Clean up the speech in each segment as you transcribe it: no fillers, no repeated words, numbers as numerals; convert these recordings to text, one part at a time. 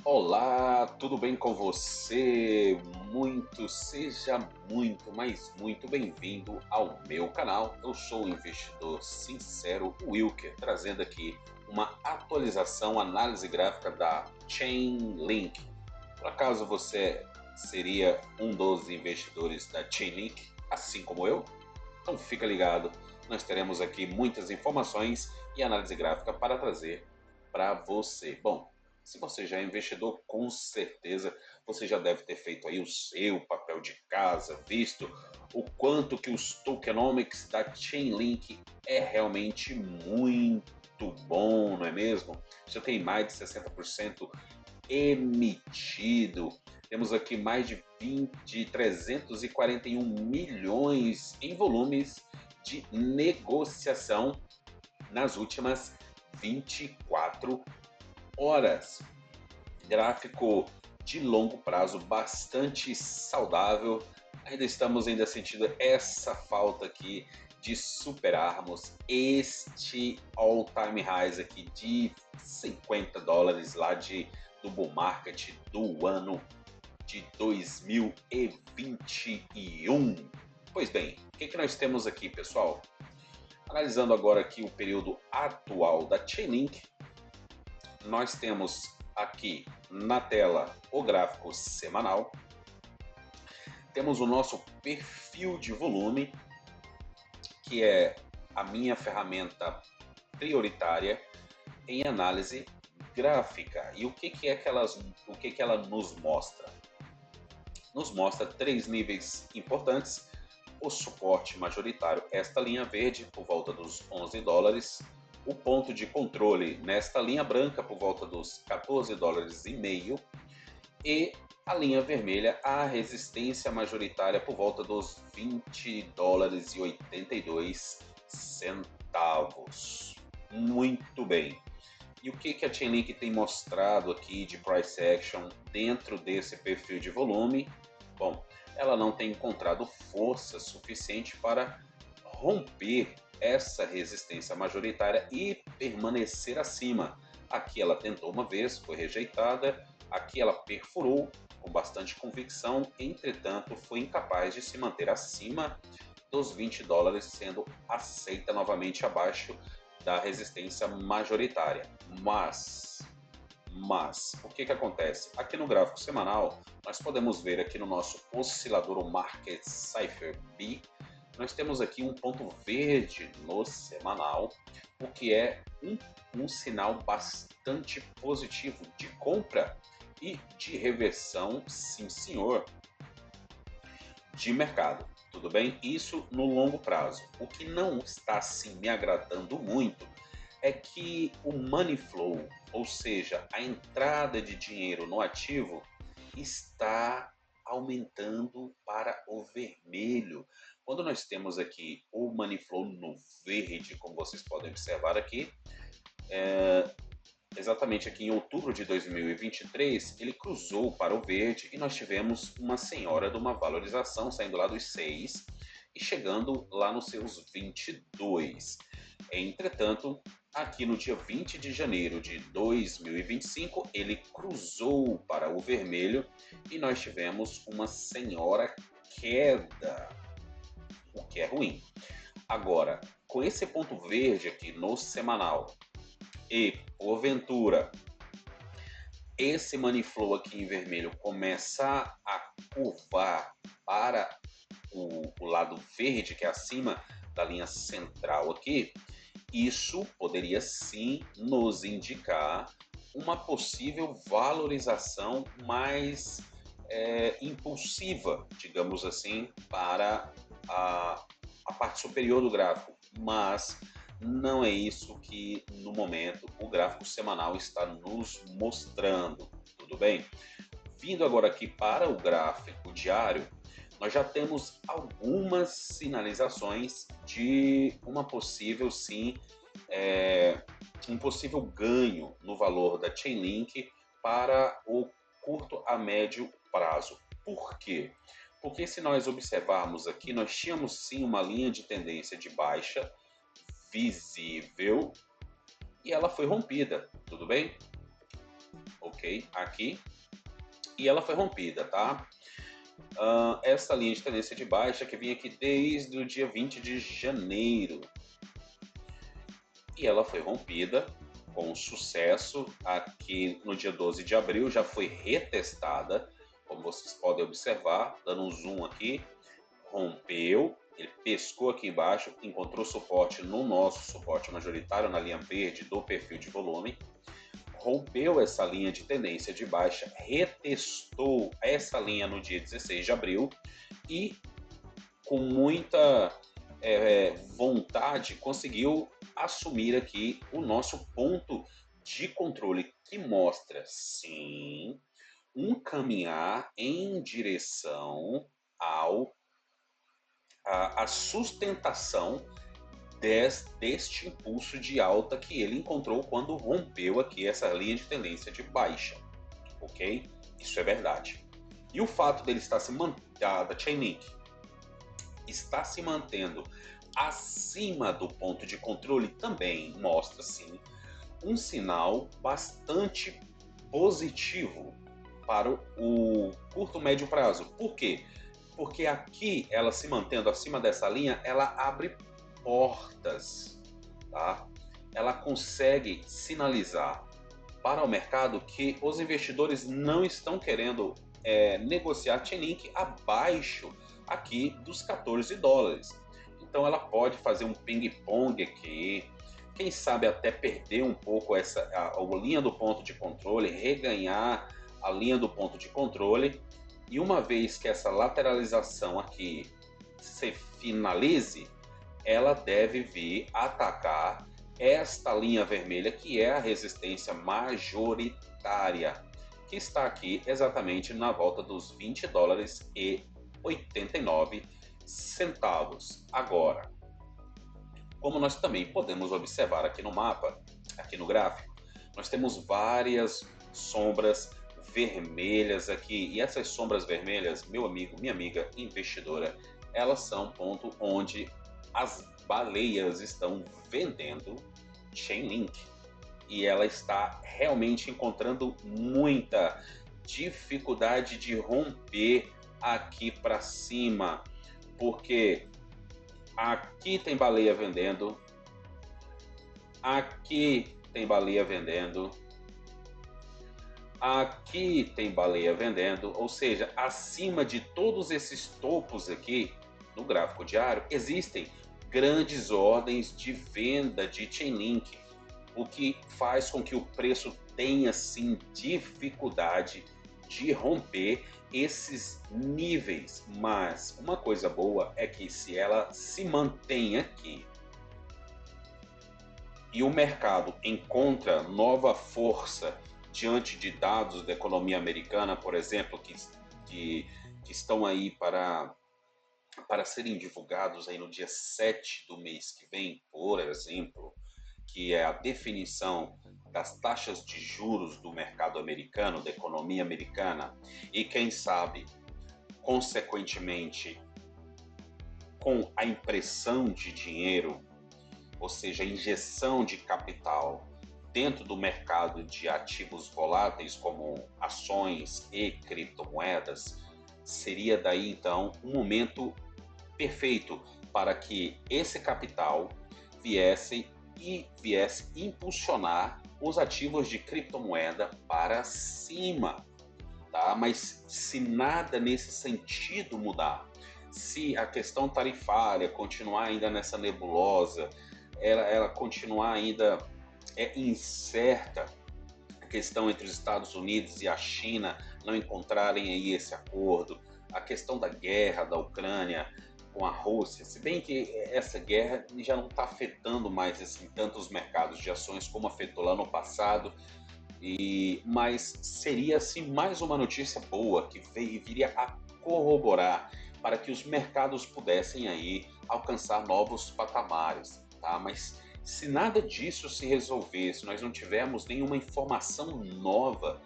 Olá, tudo bem com você? Seja muito, mas muito bem-vindo ao meu canal. Eu sou o investidor sincero Wilker, trazendo aqui uma atualização, análise gráfica da Chainlink. Por acaso você seria um dos investidores da Chainlink, assim como eu? Então fica ligado, nós teremos aqui muitas informações e análise gráfica para trazer para você. Bom, se você já é investidor, com certeza você já deve ter feito aí o seu papel de casa, visto o quanto que os tokenomics da Chainlink é realmente muito bom, não é mesmo? Já tem mais de 60% emitido. Temos aqui mais de 341 milhões em volumes de negociação nas últimas 24 horas. Gráfico de longo prazo bastante saudável. Ainda sentindo essa falta aqui de superarmos este all-time highs aqui de US$ 50 lá do bull market do ano de 2021. Pois bem, o que nós temos aqui, pessoal? Analisando agora aqui o período atual da Chainlink, nós temos aqui na tela o gráfico semanal, temos o nosso perfil de volume, que é a minha ferramenta prioritária em análise gráfica. E o que ela nos mostra? Nos mostra três níveis importantes: o suporte majoritário, esta linha verde por volta dos US$ 11, o ponto de controle nesta linha branca por volta dos US$ 14,5 e a linha vermelha, a resistência majoritária por volta dos US$ 20,82. Muito bem. E o que a Chainlink tem mostrado aqui de price action dentro desse perfil de volume? Bom, ela não tem encontrado força suficiente para romper essa resistência majoritária e permanecer acima. Aqui ela tentou uma vez, foi rejeitada. Aqui ela perfurou com bastante convicção, entretanto foi incapaz de se manter acima dos US$ 20, sendo aceita novamente abaixo da resistência majoritária. Mas o que acontece? Aqui no gráfico semanal, nós podemos ver aqui no nosso oscilador, o Market Cipher B, nós temos aqui um ponto verde no semanal, o que é um sinal bastante positivo de compra e de reversão, sim senhor, de mercado. Tudo bem? Isso no longo prazo. O que não está assim me agradando muito é que o money flow, ou seja, a entrada de dinheiro no ativo, está aumentando para o vermelho. Quando nós temos aqui o money flow no verde, como vocês podem observar aqui, exatamente aqui em outubro de 2023, ele cruzou para o verde e nós tivemos uma senhora de uma valorização saindo lá dos 6 e chegando lá nos seus 22. Entretanto, aqui no dia 20 de janeiro de 2025, ele cruzou para o vermelho e nós tivemos uma senhora queda, o que é ruim. Agora, com esse ponto verde aqui no semanal e, porventura, esse money flow aqui em vermelho começar a curvar para o lado verde, que é acima da linha central aqui, isso poderia sim nos indicar uma possível valorização mais impulsiva, digamos assim, para a parte superior do gráfico, mas não é isso que no momento o gráfico semanal está nos mostrando, tudo bem? Vindo agora aqui para o gráfico diário, nós já temos algumas sinalizações de uma possível sim, um possível ganho no valor da Chainlink para o curto a médio prazo. Por quê? Porque se nós observarmos aqui, nós tínhamos sim uma linha de tendência de baixa visível e ela foi rompida, tudo bem? Ok? ok? Aqui, e ela foi rompida, tá? Essa linha de tendência de baixa que vinha aqui desde o dia 20 de janeiro. E ela foi rompida com sucesso aqui no dia 12 de abril, já foi retestada, como vocês podem observar, dando um zoom aqui, rompeu, ele pescou aqui embaixo, encontrou suporte no nosso suporte majoritário, na linha verde do perfil de volume, rompeu essa linha de tendência de baixa, retestou essa linha no dia 16 de abril e com muita vontade conseguiu assumir aqui o nosso ponto de controle, que mostra, sim, um caminhar em direção à sustentação deste impulso de alta que ele encontrou quando rompeu aqui essa linha de tendência de baixa, ok? Isso é verdade. E o fato dele estar se mantendo, da Chainlink está se mantendo acima do ponto de controle também mostra, sim, um sinal bastante positivo para o curto médio prazo. Por quê? Porque aqui, ela se mantendo acima dessa linha, ela abre portas, tá? Ela consegue sinalizar para o mercado que os investidores não estão querendo negociar Chainlink abaixo aqui dos 14 dólares. Então ela pode fazer um ping-pong aqui, quem sabe até perder um pouco a linha do ponto de controle, reganhar a linha do ponto de controle, e uma vez que essa lateralização aqui se finalize, ela deve vir atacar esta linha vermelha, que é a resistência majoritária, que está aqui exatamente na volta dos 20 dólares e 89 centavos. Agora, como nós também podemos observar aqui no mapa, aqui no gráfico, nós temos várias sombras vermelhas aqui, e essas sombras vermelhas, meu amigo, minha amiga investidora, elas são ponto onde as baleias estão vendendo Chainlink, e ela está realmente encontrando muita dificuldade de romper aqui para cima, porque aqui tem baleia vendendo, aqui tem baleia vendendo, aqui tem baleia vendendo, ou seja, acima de todos esses topos aqui no gráfico diário existem grandes ordens de venda de Chainlink, o que faz com que o preço tenha sim dificuldade de romper esses níveis. Mas uma coisa boa é que se ela se mantém aqui e o mercado encontra nova força diante de dados da economia americana, por exemplo, que estão aí para serem divulgados aí no dia 7 do mês que vem, por exemplo, que é a definição das taxas de juros do mercado americano, da economia americana, e quem sabe, consequentemente, com a impressão de dinheiro, ou seja, a injeção de capital dentro do mercado de ativos voláteis como ações e criptomoedas, seria daí então um momento perfeito para que esse capital viesse impulsionar os ativos de criptomoeda para cima, tá? Mas se nada nesse sentido mudar, se a questão tarifária continuar ainda nessa nebulosa, ela continuar ainda incerta, a questão entre os Estados Unidos e a China não encontrarem aí esse acordo, a questão da guerra da Ucrânia com a Rússia, se bem que essa guerra já não está afetando mais assim, tanto os mercados de ações como afetou lá no passado, mas seria assim, mais uma notícia boa que viria a corroborar para que os mercados pudessem aí alcançar novos patamares, tá? Mas se nada disso se resolver, se nós não tivermos nenhuma informação nova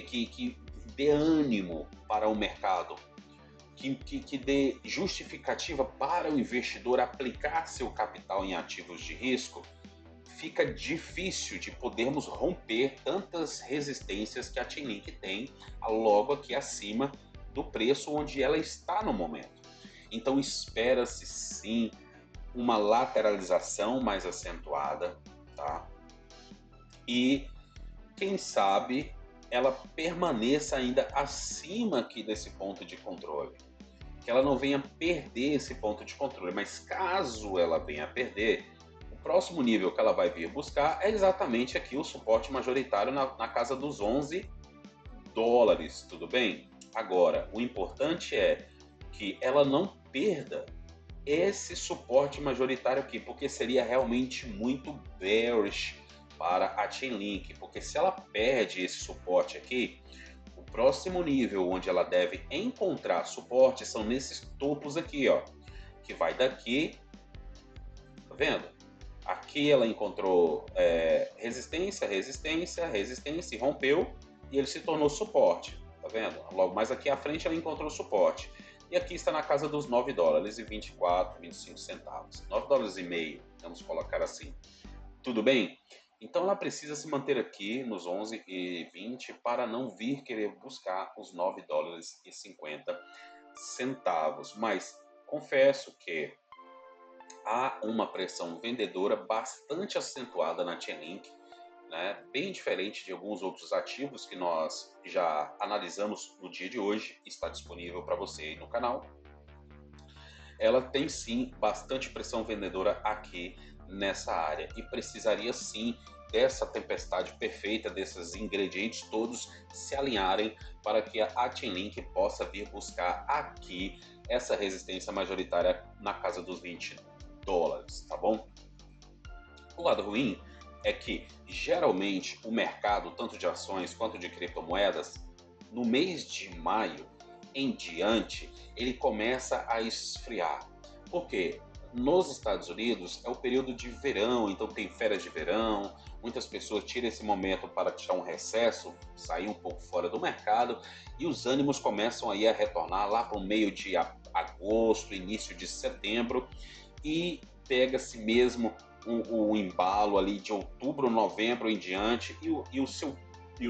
que dê ânimo para o mercado, que dê justificativa para o investidor aplicar seu capital em ativos de risco, fica difícil de podermos romper tantas resistências que a Chainlink tem logo aqui acima do preço onde ela está no momento. Então espera-se sim uma lateralização mais acentuada, tá? E quem sabe ela permaneça ainda acima aqui desse ponto de controle. Que ela não venha perder esse ponto de controle, mas caso ela venha a perder, o próximo nível que ela vai vir buscar é exatamente aqui o suporte majoritário na casa dos 11 dólares, tudo bem? Agora, o importante é que ela não perda esse suporte majoritário aqui, porque seria realmente muito bearish para a Chainlink, porque se ela perde esse suporte aqui, o próximo nível onde ela deve encontrar suporte são nesses topos aqui, ó, que vai daqui, tá vendo? Aqui ela encontrou resistência, resistência, resistência e rompeu e ele se tornou suporte, tá vendo? Logo mais aqui à frente ela encontrou suporte. E aqui está na casa dos 9 dólares e 24, 25 centavos. 9 dólares e meio, vamos colocar assim. Tudo bem? Então ela precisa se manter aqui nos 11 e 20 para não vir querer buscar os 9 dólares e 50 centavos. Mas confesso que há uma pressão vendedora bastante acentuada na Chainlink, né? Bem diferente de alguns outros ativos que nós já analisamos no dia de hoje, está disponível para você aí no canal. Ela tem sim bastante pressão vendedora aqui nessa área e precisaria sim dessa tempestade perfeita, desses ingredientes todos se alinharem para que a Chainlink possa vir buscar aqui essa resistência majoritária na casa dos 20 dólares, tá bom? O lado ruim é que geralmente o mercado, tanto de ações quanto de criptomoedas, no mês de maio em diante, ele começa a esfriar. Por quê? Nos Estados Unidos é o período de verão, então tem férias de verão, muitas pessoas tiram esse momento para tirar um recesso, sair um pouco fora do mercado, e os ânimos começam aí a retornar lá para o meio de agosto, início de setembro, e pega-se mesmo o embalo ali de outubro, novembro em diante, e o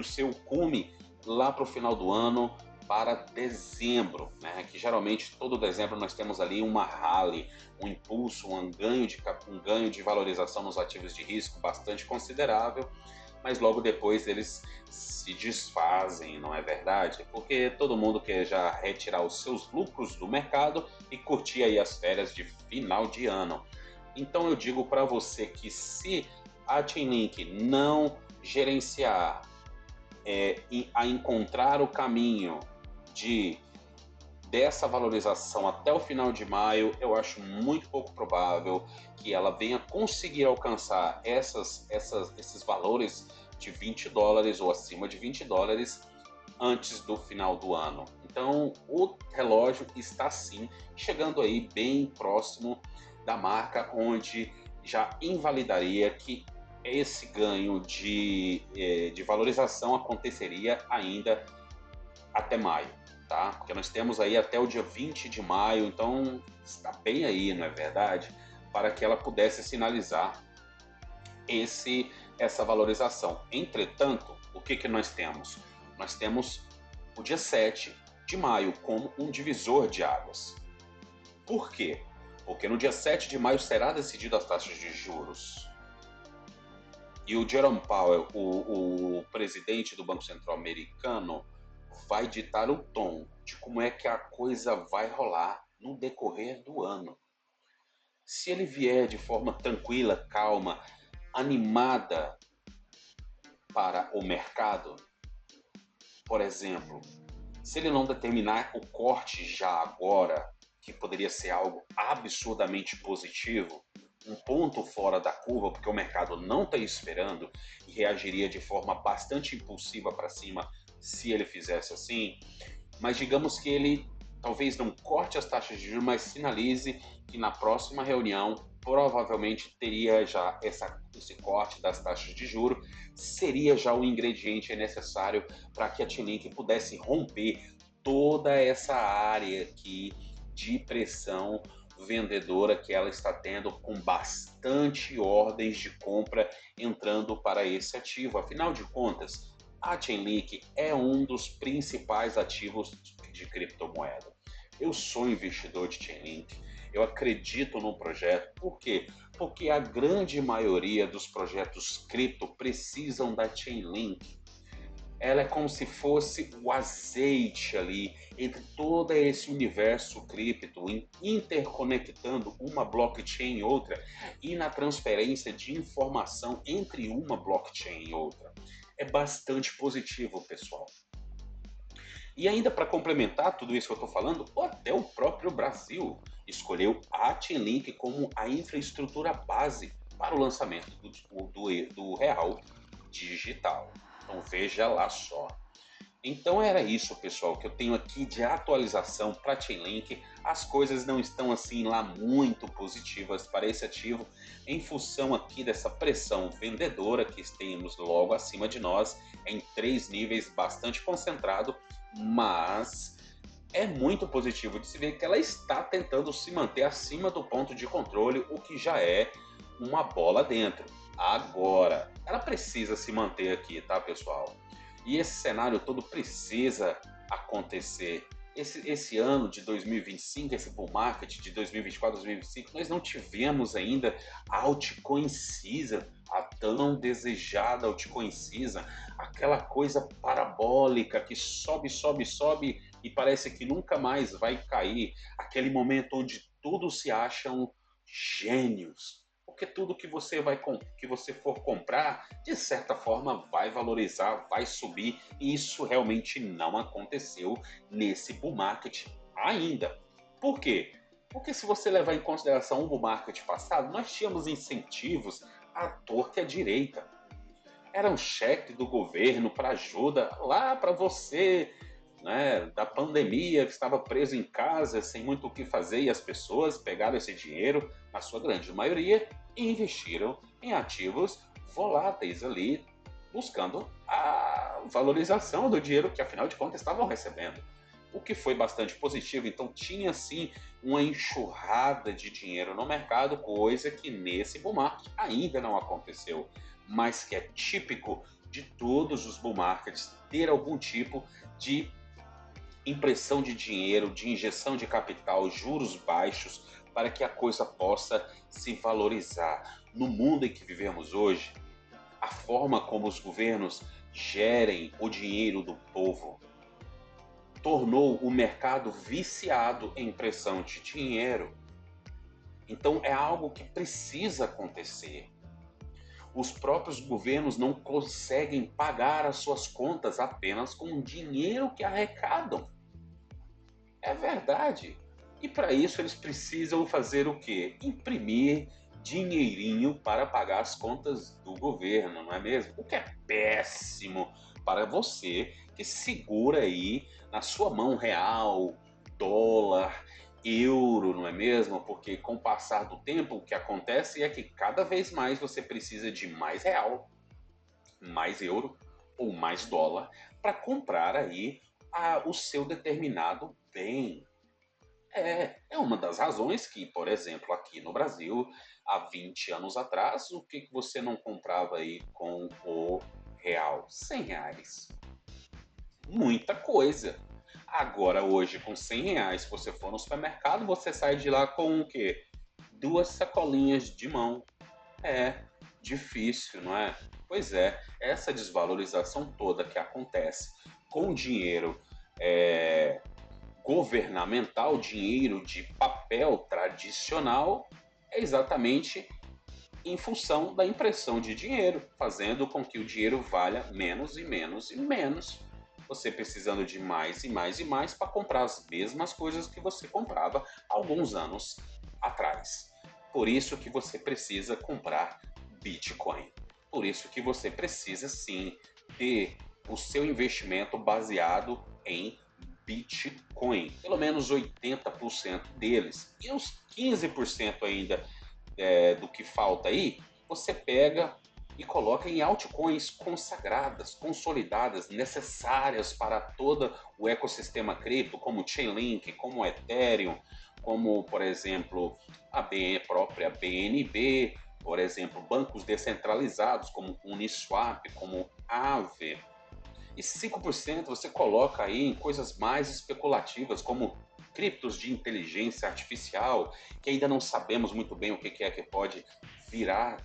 seu cume lá para o final do ano, para dezembro, né? Que geralmente todo dezembro nós temos ali uma rally, um impulso, um ganho de valorização nos ativos de risco bastante considerável, mas logo depois eles se desfazem, não é verdade? Porque todo mundo quer já retirar os seus lucros do mercado e curtir aí as férias de final de ano. Então eu digo para você que se a Chainlink não gerenciar a encontrar o caminho dessa valorização até o final de maio, eu acho muito pouco provável que ela venha conseguir alcançar esses valores de 20 dólares ou acima de 20 dólares antes do final do ano. Então, o relógio está sim chegando aí bem próximo da marca onde já invalidaria que esse ganho de valorização aconteceria ainda até maio, tá? Porque nós temos aí até o dia 20 de maio, então está bem aí, não é verdade? Para que ela pudesse sinalizar essa valorização. Entretanto, o que nós temos? Nós temos o dia 7 de maio como um divisor de águas. Por quê? Porque no dia 7 de maio será decidido as taxas de juros. E o Jerome Powell, o presidente do Banco Central americano, vai ditar o tom de como é que a coisa vai rolar no decorrer do ano. Se ele vier de forma tranquila, calma, animada para o mercado, por exemplo, se ele não determinar o corte já agora, que poderia ser algo absurdamente positivo, um ponto fora da curva, porque o mercado não está esperando e reagiria de forma bastante impulsiva para cima se ele fizesse assim, mas digamos que ele talvez não corte as taxas de juros, mas sinalize que na próxima reunião provavelmente teria já esse corte das taxas de juros, seria já o ingrediente necessário para que a Chainlink pudesse romper toda essa área aqui de pressão vendedora que ela está tendo com bastante ordens de compra entrando para esse ativo. Afinal de contas, a Chainlink é um dos principais ativos de criptomoeda. Eu sou investidor de Chainlink, eu acredito no projeto. Por quê? Porque a grande maioria dos projetos cripto precisam da Chainlink. Ela é como se fosse o azeite ali entre todo esse universo cripto, interconectando uma blockchain e outra e na transferência de informação entre uma blockchain e outra. É bastante positivo, pessoal. E ainda para complementar tudo isso que eu estou falando, até o próprio Brasil escolheu a Chainlink como a infraestrutura base para o lançamento do real digital. Então veja lá só. Então era isso, pessoal, que eu tenho aqui de atualização para Chainlink. As coisas não estão assim lá muito positivas para esse ativo, em função aqui dessa pressão vendedora que temos logo acima de nós, em 3 níveis bastante concentrado, mas é muito positivo de se ver que ela está tentando se manter acima do ponto de controle, o que já é uma bola dentro. Agora, ela precisa se manter aqui, tá, pessoal? E esse cenário todo precisa acontecer. Esse ano de 2025, esse bull market de 2024, 2025, nós não tivemos ainda a altcoin Caesar, a tão desejada altcoin Caesar, aquela coisa parabólica que sobe, sobe, sobe e parece que nunca mais vai cair. Aquele momento onde todos se acham gênios. Porque tudo que você for comprar, de certa forma vai valorizar, vai subir, e isso realmente não aconteceu nesse bull market ainda. Por quê? Porque se você levar em consideração o bull market passado, nós tínhamos incentivos à torta e à direita. Era um cheque do governo para ajuda lá para você, né, da pandemia, que estava preso em casa sem muito o que fazer, e as pessoas pegaram esse dinheiro, na sua grande maioria, e investiram em ativos voláteis ali, buscando a valorização do dinheiro que afinal de contas estavam recebendo. O que foi bastante positivo. Então tinha sim uma enxurrada de dinheiro no mercado, coisa que nesse bull market ainda não aconteceu, mas que é típico de todos os bull markets ter algum tipo de impressão de dinheiro, de injeção de capital, juros baixos, para que a coisa possa se valorizar. No mundo em que vivemos hoje, a forma como os governos gerem o dinheiro do povo tornou o mercado viciado em impressão de dinheiro. Então é algo que precisa acontecer. Os próprios governos não conseguem pagar as suas contas apenas com o dinheiro que arrecadam. É verdade. E para isso eles precisam fazer o quê? Imprimir dinheirinho para pagar as contas do governo, não é mesmo? O que é péssimo para você que segura aí na sua mão real, dólar, euro, não é mesmo? Porque com o passar do tempo, o que acontece é que cada vez mais você precisa de mais real, mais euro ou mais dólar para comprar aí o seu determinado bem. É uma das razões que, por exemplo, aqui no Brasil, há 20 anos atrás, o que você não comprava aí com o real? R$ 100. Muita coisa. Agora, hoje, com R$ 100, se você for no supermercado, você sai de lá com o quê? 2 sacolinhas de mão. É difícil, não é? Pois é, essa desvalorização toda que acontece com dinheiro é, governamental, dinheiro de papel tradicional, é exatamente em função da impressão de dinheiro, fazendo com que o dinheiro valha menos e menos e menos. Você precisando de mais e mais e mais para comprar as mesmas coisas que você comprava há alguns anos atrás. Por isso que você precisa comprar Bitcoin. Por isso que você precisa sim ter o seu investimento baseado em Bitcoin, pelo menos 80% deles. E os 15% ainda do que falta aí, você pega e coloca em altcoins consagradas, consolidadas, necessárias para todo o ecossistema cripto, como Chainlink, como Ethereum, como, por exemplo, própria BNB, por exemplo, bancos descentralizados como Uniswap, como Aave. E 5% você coloca aí em coisas mais especulativas, como criptos de inteligência artificial, que ainda não sabemos muito bem o que é que pode virar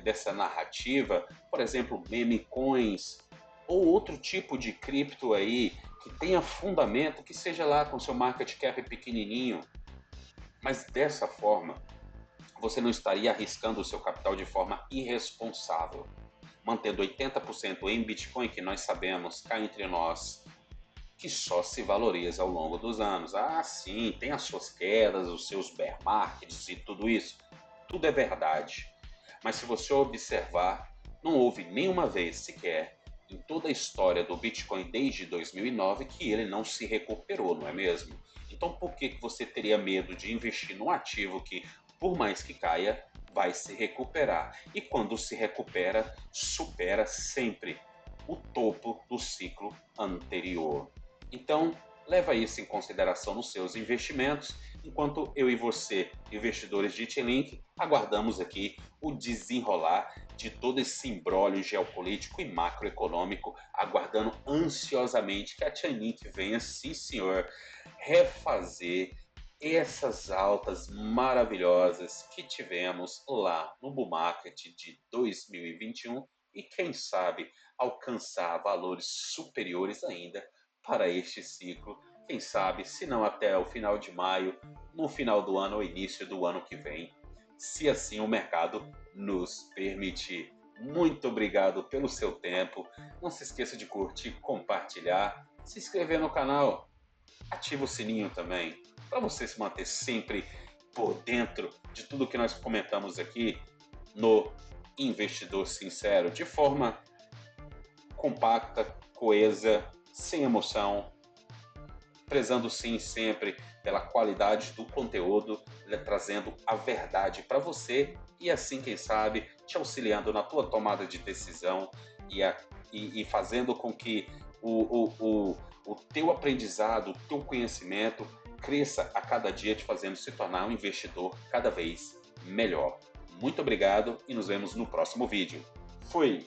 dessa narrativa. Por exemplo, meme coins ou outro tipo de cripto aí que tenha fundamento, que seja lá com seu market cap pequenininho. Mas dessa forma, você não estaria arriscando o seu capital de forma irresponsável, mantendo 80% em Bitcoin, que nós sabemos, cá entre nós, que só se valoriza ao longo dos anos. Ah, sim, tem as suas quedas, os seus bear markets e tudo isso. Tudo é verdade. Mas se você observar, não houve nenhuma vez sequer em toda a história do Bitcoin desde 2009 que ele não se recuperou, não é mesmo? Então por que você teria medo de investir num ativo que, por mais que caia, vai se recuperar? E quando se recupera, supera sempre o topo do ciclo anterior. Então, leva isso em consideração nos seus investimentos, enquanto eu e você, investidores de Chainlink, aguardamos aqui o desenrolar de todo esse imbróglio geopolítico e macroeconômico, aguardando ansiosamente que a Chainlink venha, sim senhor, refazer essas altas maravilhosas que tivemos lá no bull market de 2021 e quem sabe alcançar valores superiores ainda para este ciclo. Quem sabe, se não até o final de maio, no final do ano ou início do ano que vem, se assim o mercado nos permitir. Muito obrigado pelo seu tempo. Não se esqueça de curtir, compartilhar, se inscrever no canal, ativa o sininho também, para você se manter sempre por dentro de tudo que nós comentamos aqui no Investidor Sincero, de forma compacta, coesa, sem emoção, prezando sim sempre pela qualidade do conteúdo, trazendo a verdade para você e assim, quem sabe, te auxiliando na tua tomada de decisão e fazendo com que o teu aprendizado, o teu conhecimento cresça a cada dia, te fazendo se tornar um investidor cada vez melhor. Muito obrigado e nos vemos no próximo vídeo. Fui!